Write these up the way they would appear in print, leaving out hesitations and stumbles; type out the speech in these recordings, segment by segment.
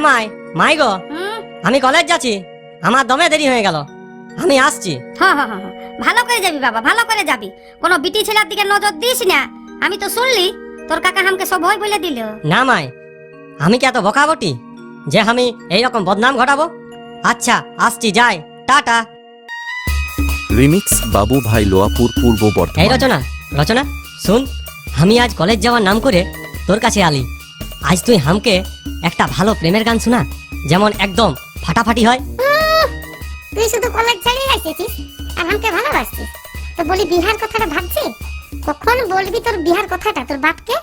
মাই মাই গো, আমি কলেজ যাচ্ছি, আমার দমে দেরি হয়ে গেল, আমি আসছি। হ্যাঁ হ্যাঁ হ্যাঁ, ভালো করে যাবি বাবা, ভালো করে যাবি, কোনো বিটি ছেলের দিকে নজর দিস না। আমি তো শুনলি তোর কাকা আমাকে সব ভয় বলে দিল। না মাই, আমি কি এত বকাবটি যে আমি এইরকম বদনাম ঘটাবো? আচ্ছা আসছি, যাই, টাটা। রিমিক্স বাবু ভাই লোয়াপুর পূর্ব এই বর্ধমান। রচনা, রচনা শুন, আমি আজ কলেজ যাওয়ার নাম করে তোর কাছে আলি। আজ তুই হামকে একটা ভালো প্রেমের গান শোনা, যেমন একদম ফাটাফাটি হয়। তুই শুধু কলেজ ছাড়িয়ে আসছিস আর আমাকে ভালোবাসছিস, তো বলি বিহার কথাটা ভাবছি, কখন বলবি তোর বিহার কথাটা তোর বাপকে?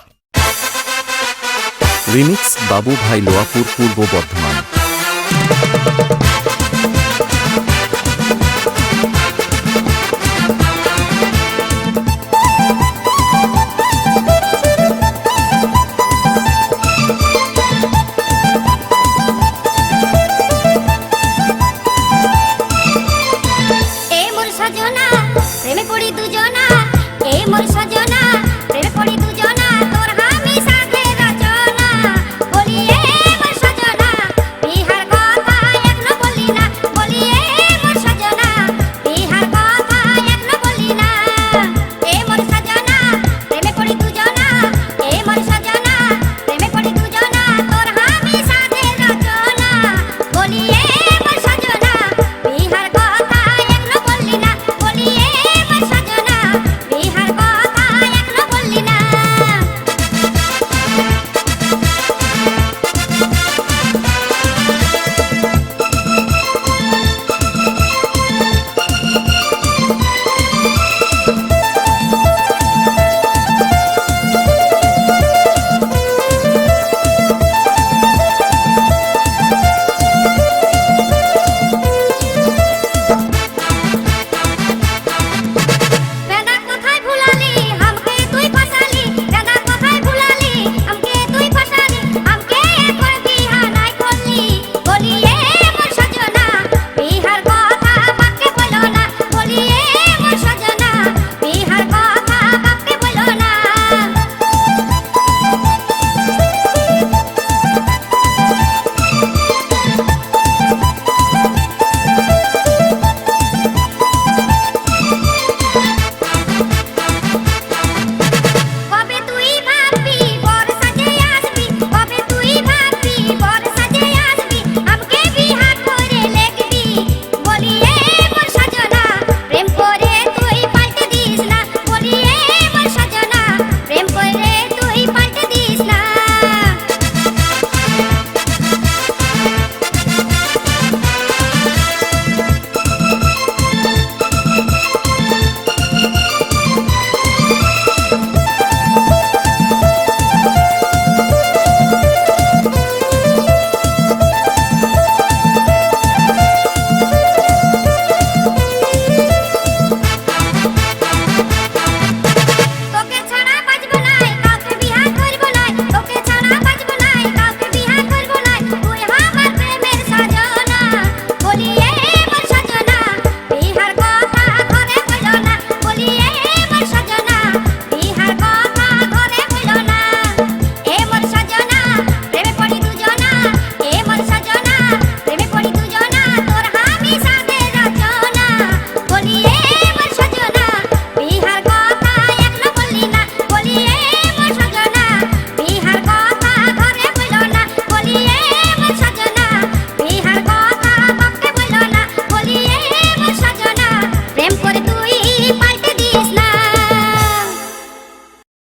রিমিক্স বাবু ভাই লোয়াপুর পূর্ব বর্ধমান।